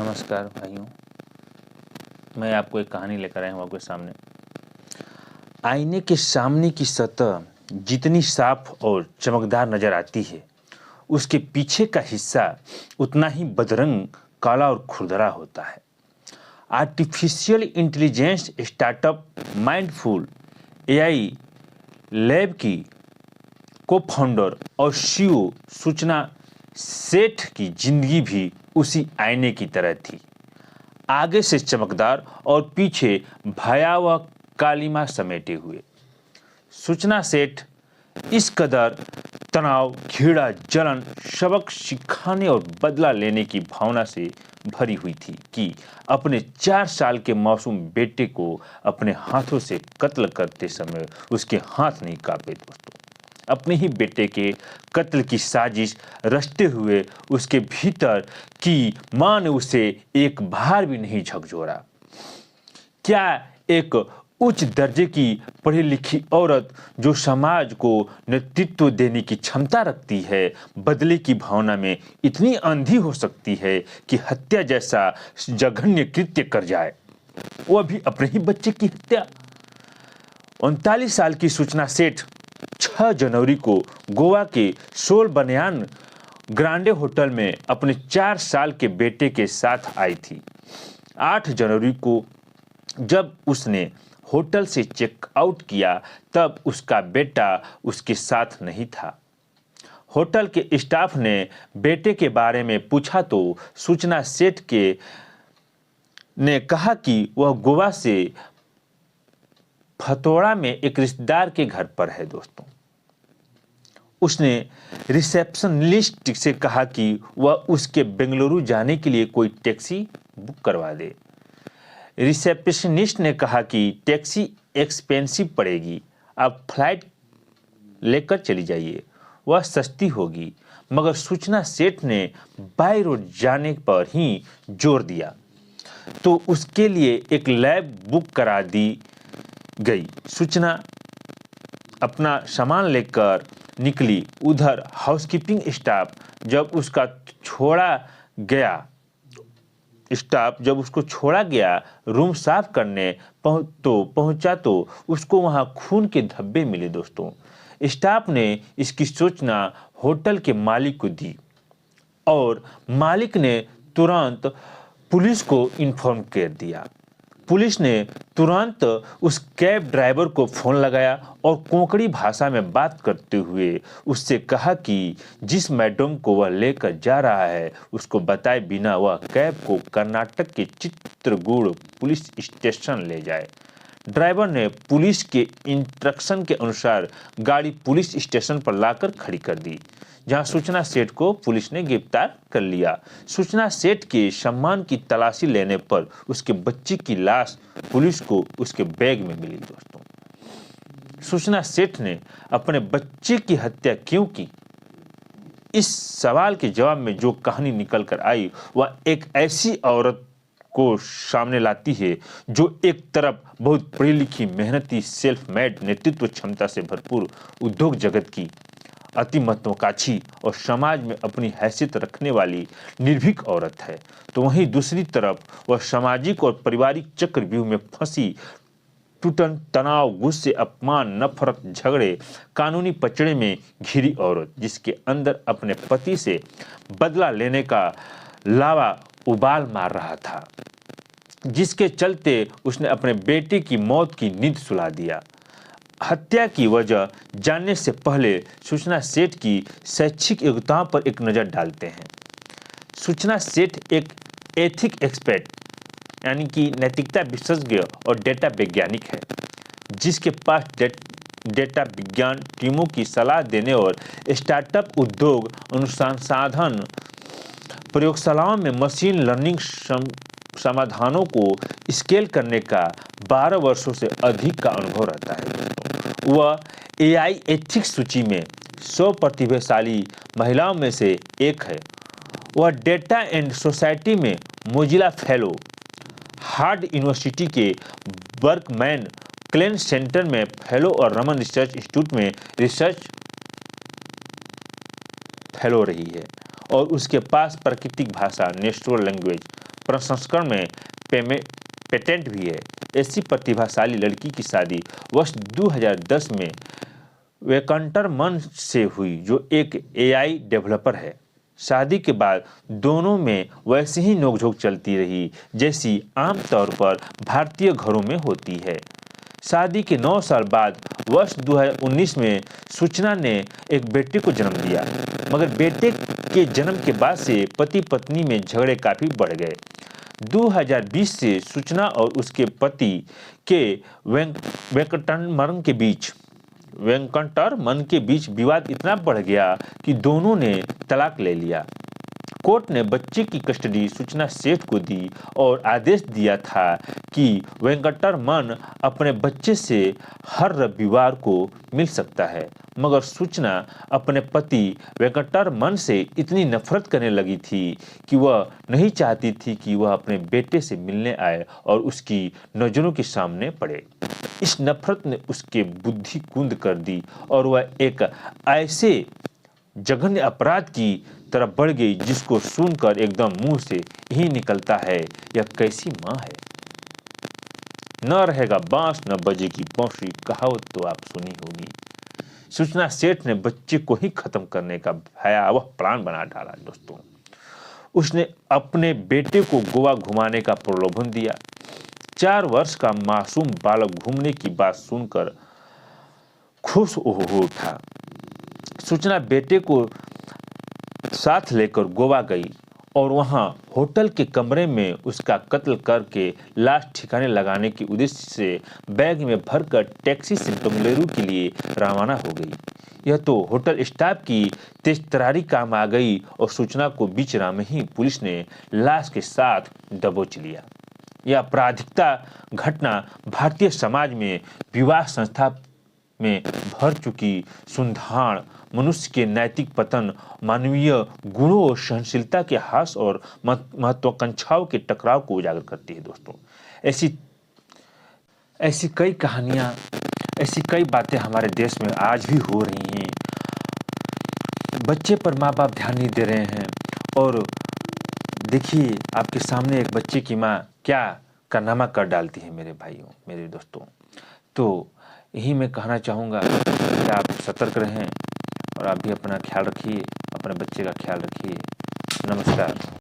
नमस्कार भाइयों, मैं आपको एक कहानी लेकर आया हूँ आपके सामने। आईने के सामने की सतह जितनी साफ और चमकदार नजर आती है, उसके पीछे का हिस्सा उतना ही बदरंग, काला और खुरदरा होता है। Artificial intelligence startup mindful AI lab की को-फाउंडर और सीईओ सूचना सेठ की जिंदगी भी उसी आईने की तरह थी, आगे से चमकदार और पीछे भयावह कालिमा समेटे हुए। सूचना सेठ इस कदर तनाव, घृणा, जलन, सबक सिखाने और बदला लेने की भावना से भरी हुई थी कि अपने 4 साल के मासूम बेटे को अपने हाथों से कत्ल करते समय उसके हाथ नहीं कांपे। दोस्तों, अपने ही बेटे के कत्ल की साजिश रचते हुए उसके भीतर की मां ने उसे एक बार भी नहीं झकझोरा। क्या एक उच्च दर्जे की पढ़ी लिखी औरत जो समाज को नेतृत्व देने की क्षमता रखती है, बदले की भावना में इतनी अंधी हो सकती है कि हत्या जैसा जघन्य कृत्य कर जाए, वह भी अपने ही बच्चे की हत्या। 39 साल की सूचना सेठ 6 जनवरी को गोवा के सोल बनियान ग्रांडे होटल में अपने 4 साल के बेटे के साथ आई थी। 8 जनवरी को जब उसने होटल से चेकआउट किया, तब उसका बेटा उसके साथ नहीं था। होटल के स्टाफ ने बेटे के बारे में पूछा तो सूचना सेठ ने कहा कि वह गोवा से फतोड़ा में एक रिश्तेदार के घर पर है। दोस्तों, उसने रिसेप्शनिस्ट से कहा कि वह उसके बेंगलुरु जाने के लिए कोई टैक्सी बुक करवा दे। रिसेप्शनिस्ट ने कहा कि टैक्सी एक्सपेंसिव पड़ेगी, आप फ्लाइट लेकर चली जाइए, वह सस्ती होगी। मगर सूचना सेठ ने बाय रोड जाने पर ही जोर दिया तो उसके लिए एक लैब बुक करा दी गई। सूचना अपना सामान लेकर निकली। उधर हाउसकीपिंग स्टाफ जब उसको छोड़ा गया रूम साफ करने पहुंचा तो उसको वहां खून के धब्बे मिले। दोस्तों, स्टाफ ने इसकी सूचना होटल के मालिक को दी और मालिक ने तुरंत पुलिस को इन्फॉर्म कर दिया। पुलिस ने तुरंत उस कैब ड्राइवर को फोन लगाया और कोंकणी भाषा में बात करते हुए उससे कहा कि जिस मैडम को वह लेकर जा रहा है उसको बताए बिना वह कैब को कर्नाटक के चित्रकूट पुलिस स्टेशन ले जाए। ड्राइवर ने पुलिस के इंस्ट्रक्शन के अनुसार गाड़ी पुलिस स्टेशन पर लाकर खड़ी कर दी, जहां सूचना सेठ को पुलिस ने गिरफ्तार कर लिया। सूचना सेठ के सम्मान की तलाशी लेने पर उसके बच्चे की लाश पुलिस को उसके बैग में मिली। दोस्तों, सूचना सेठ ने अपने बच्चे की हत्या क्यों की, इस सवाल के जवाब में जो कहानी निकल कर आई वह एक ऐसी औरत को सामने लाती है जो एक तरफ बहुत पढ़ी लिखी, मेहनती, सेल्फ मेड, नेतृत्व क्षमता से भरपूर उद्योग जगत की अति महत्वाकांक्षी और समाज में अपनी हैसियत रखने वाली निर्भीक औरत है, तो वहीं दूसरी तरफ वह सामाजिक और पारिवारिक चक्रव्यूह में फंसी टूटन, तनाव, गुस्से, अपमान, नफरत, झगड़े, कानूनी पचड़े में घिरी औरत, जिसके अंदर अपने पति से बदला लेने का लावा उबाल मार रहा था, जिसके चलते उसने अपने बेटे की मौत की नींद सुला दिया। हत्या की वजह जानने से पहले सूचना सेठ की शैक्षिक योग्यताओं पर एक नज़र डालते हैं। सूचना सेठ एक एथिक एक्सपर्ट यानी कि नैतिकता विशेषज्ञ और डेटा वैज्ञानिक है, जिसके पास डेटा विज्ञान टीमों की सलाह देने और स्टार्टअप उद्योग अनुसंधान प्रयोगशालाओं में मशीन लर्निंग समाधानों को स्केल करने का 12 वर्षों से अधिक का अनुभव रहता है। वह एआई एथिक्स सूची में 100 प्रतिभाशाली महिलाओं में से एक है। वह डेटा एंड सोसाइटी में मोजिला फेलो, हार्वर्ड यूनिवर्सिटी के बर्कमैन क्लेन सेंटर में फेलो और रमन रिसर्च इंस्टीट्यूट में रिसर्च फेलो रही है और उसके पास प्राकृतिक भाषा, नेचुरल लैंग्वेज प्रसंस्करण में पेटेंट भी है। ऐसी प्रतिभाशाली लड़की की शादी वर्ष 2010 में वेंकटरमन से हुई, जो एक एआई डेवलपर है। शादी के बाद दोनों में वैसी ही नोकझोंक चलती रही जैसी आमतौर पर भारतीय घरों में होती है। शादी के 9 साल बाद वर्ष 2019 में सूचना ने एक बेटे को जन्म दिया, मगर बेटे के जन्म के बाद से पति पत्नी में झगड़े काफ़ी बढ़ गए। 2020 से सूचना और उसके पति के वेंकटरमन के बीच विवाद इतना बढ़ गया कि दोनों ने तलाक ले लिया। कोर्ट ने बच्चे की कस्टडी सूचना सेठ को दी और आदेश दिया था कि वेंकटरमन अपने बच्चे से हर रविवार को मिल सकता है, मगर सूचना अपने पति वेंकटरमन से इतनी नफरत करने लगी थी कि वह नहीं चाहती थी कि वह अपने बेटे से मिलने आए और उसकी नज़रों के सामने पड़े। इस नफरत ने उसके बुद्धि कुंद कर दी और वह एक ऐसे जघन्य अपराध की तरफ बढ़ गई जिसको सुनकर एकदम मुंह से यही निकलता है, यह कैसी माँ है। न रहेगा बांस न बजेगी बांसुरी, कहावत तो आप सुनी होगी। सूचना सेठ ने बच्चे को ही खत्म करने का भयावह प्लान बना डाला दोस्तों। उसने अपने बेटे को गोवा घुमाने का प्रलोभन दिया। 4 वर्ष का मासूम बालक घूमने की बात सुनकर खुश हो उठा। सूचना बेटे को साथ लेकर गोवा गई और वहां होटल के कमरे में उसका कत्ल करके लाश ठिकाने लगाने के उद्देश्य से बैग में भरकर टैक्सी से बेंगलुरु के लिए रवाना हो गई। यह तो होटल स्टाफ की तेजतर्रारी काम आ गई और सूचना को बीच राह में ही पुलिस ने लाश के साथ दबोच लिया। यह आपराधिकता घटना भारतीय समाज में विवाह संस्था में भर चुकी सुधार, मनुष्य के नैतिक पतन, मानवीय गुणों और सहनशीलता के हास और महत्वाकांक्षाओं के टकराव को उजागर करती है दोस्तों। ऐसी कई कहानियाँ, ऐसी कई बातें हमारे देश में आज भी हो रही हैं। बच्चे पर माँ बाप ध्यान नहीं दे रहे हैं और देखिए आपके सामने एक बच्चे की माँ क्या कारनामा कर डालती है मेरे भाइयों, मेरे दोस्तों। तो यही मैं कहना चाहूँगा कि आप सतर्क रहें और आप भी अपना ख्याल रखिए, अपने बच्चे का ख्याल रखिए। नमस्कार।